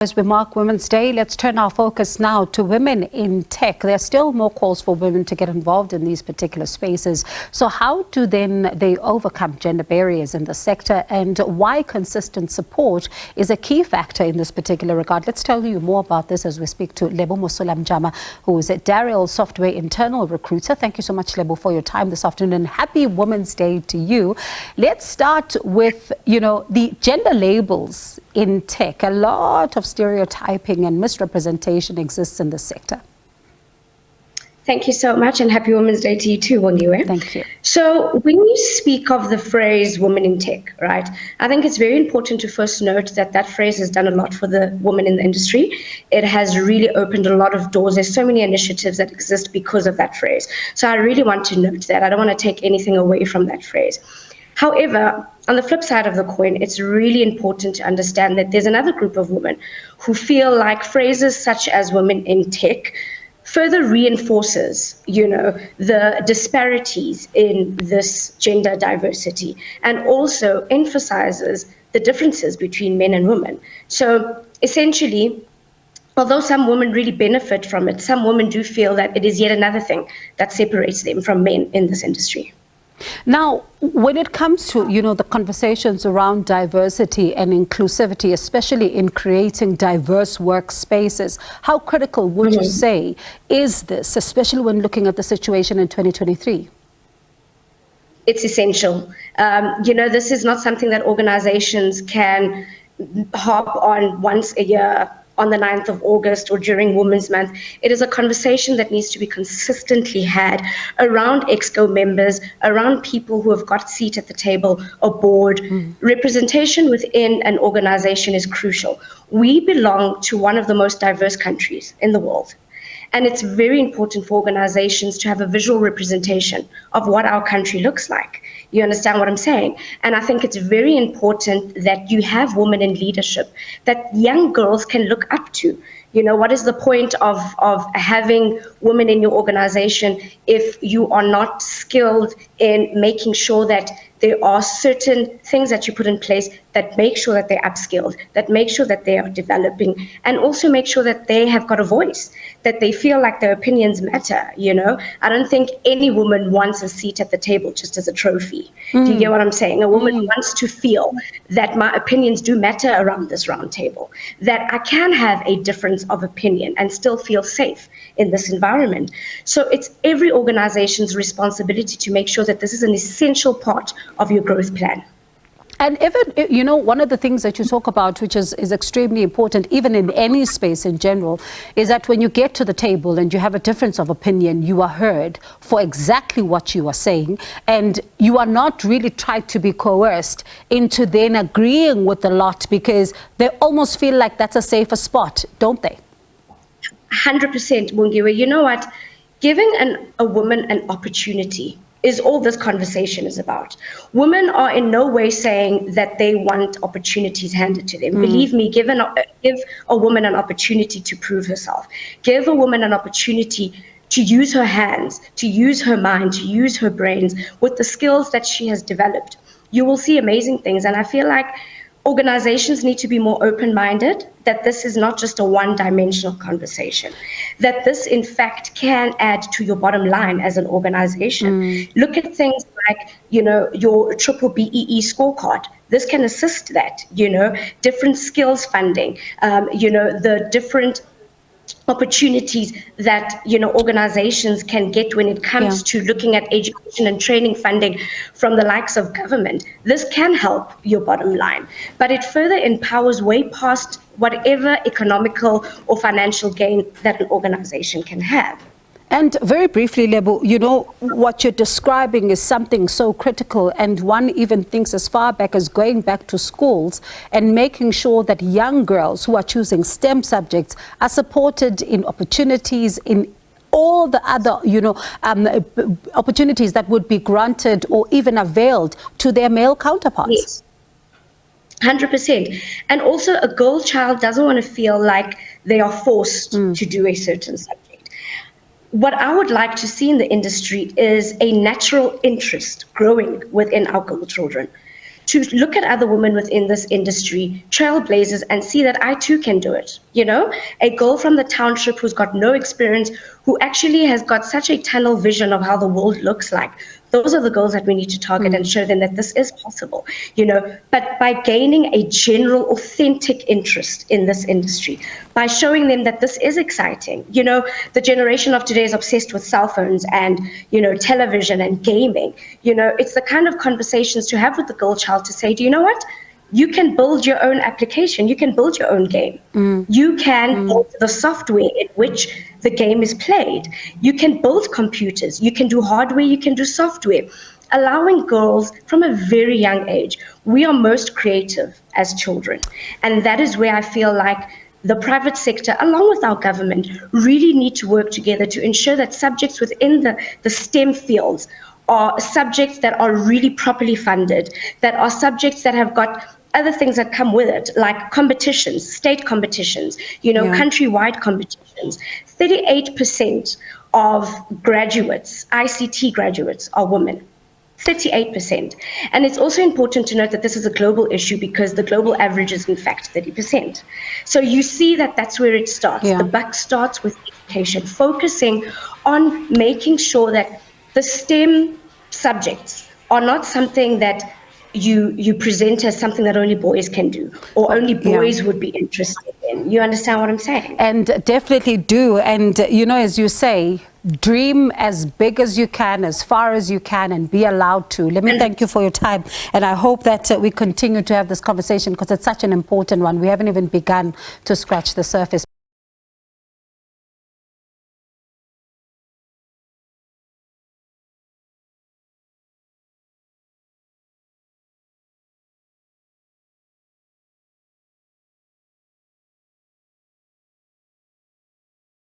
As we mark Women's Day, let's turn our focus now to women in tech. There are still more calls for women to get involved in these particular spaces. So how do then they overcome gender barriers in the sector, and why consistent support is a key factor in this particular regard? Let's tell you more about this as we speak to Lebo Mosola-Mnjama, who is a Dariel software internal recruiter. Thank you so much, Lebo, for your time this afternoon, and happy Women's Day to you. Let's start with, the gender labels in tech. A lot of stereotyping and misrepresentation exists in the sector. Thank you so much, and happy Women's Day to you too, Wangiwe. Thank you. So when you speak of the phrase women in tech, right, I think it's very important to first note that that phrase has done a lot for the women in the industry. It has really opened a lot of doors. There's so many initiatives that exist because of that phrase. So I really want to note that. I don't want to take anything away from that phrase. However, on the flip side of the coin, it's really important to understand that there's another group of women who feel like phrases such as women in tech further reinforces, the disparities in this gender diversity, and also emphasizes the differences between men and women. So essentially, although some women really benefit from it, some women do feel that it is yet another thing that separates them from men in this industry. Now, when it comes to, the conversations around diversity and inclusivity, especially in creating diverse workspaces, how critical would you say is this, especially when looking at the situation in 2023? It's essential. This is not something that organizations can harp on once a year, on the 9th of August or during Women's Month. It is a conversation that needs to be consistently had around EXCO members, around people who have got a seat at the table, a board. Representation within an organization is crucial. We belong to one of the most diverse countries in the world. And it's very important for organizations to have a visual representation of what our country looks like. You understand what I'm saying? And I think it's very important that you have women in leadership that young girls can look up to. What is the point of having women in your organization if you are not skilled in making sure that there are certain things that you put in place that make sure that they're upskilled, that make sure that they are developing, and also make sure that they have got a voice, that they feel like their opinions matter, I don't think any woman wants a seat at the table just as a trophy. Do you get what I'm saying? A woman wants to feel that my opinions do matter around this round table, that I can have a difference of opinion and still feel safe in this environment. So it's every organization's responsibility to make sure that this is an essential part of your growth plan. And even, one of the things that you talk about, which is extremely important, even in any space in general, is that when you get to the table and you have a difference of opinion, you are heard for exactly what you are saying, and you are not really tried to be coerced into then agreeing with the lot, because they almost feel like that's a safer spot, don't they? 100%, Mungiwe. You know what? Giving a woman an opportunity is all this conversation is about. Women are in no way saying that they want opportunities handed to them. Believe me, give a woman an opportunity to prove herself. Give a woman an opportunity to use her hands, to use her mind, to use her brains with the skills that she has developed. You will see amazing things. And I feel like organizations need to be more open-minded, that this is not just a one-dimensional conversation, that this, in fact, can add to your bottom line as an organization. Look at things like, your triple BEE scorecard. This can assist that, different skills funding, the different opportunities that organizations can get when it comes to looking at education and training funding from the likes of government. This can help your bottom line, but it further empowers way past whatever economical or financial gain that an organization can have. And very briefly, Lebo, what you're describing is something so critical, and one even thinks as far back as going back to schools and making sure that young girls who are choosing STEM subjects are supported in opportunities, in all the other, opportunities that would be granted or even availed to their male counterparts. Yes. 100%. And also, a girl child doesn't want to feel like they are forced to do a certain subject. What I would like to see in the industry is a natural interest growing within our girl children. to look at other women within this industry, trailblazers, and see that I too can do it. You know, a girl from the township who's got no experience, who actually has got such a tunnel vision of how the world looks like. Those are the girls that we need to target and show them that this is possible, you know, but by gaining a general authentic interest in this industry, by showing them that this is exciting. You know, the generation of today is obsessed with cell phones and, you know, television and gaming. You know, it's the kind of conversations to have with the girl child to say, do you know what? You can build your own application. You can build your own game. You can build the software in which the game is played. You can build computers. You can do hardware. You can do software. Allowing girls from a very young age, we are most creative as children. And that is where I feel like the private sector, along with our government, really need to work together to ensure that subjects within the STEM fields are subjects that are really properly funded, that are subjects that have got other things that come with it, like competitions, state competitions, you know, countrywide competitions. 38% of graduates, ICT graduates, are women. 38%. And it's also important to note that this is a global issue because the global average is in fact 30%. So you see that that's where it starts. The buck starts with education, focusing on making sure that the STEM subjects are not something that you present as something that only boys can do or only boys would be interested in. You understand what I'm saying? And definitely do. And, you know, as you say, dream as big as you can, as far as you can, and be allowed to. Let me thank you for your time. And I hope that we continue to have this conversation because it's such an important one. We haven't even begun to scratch the surface.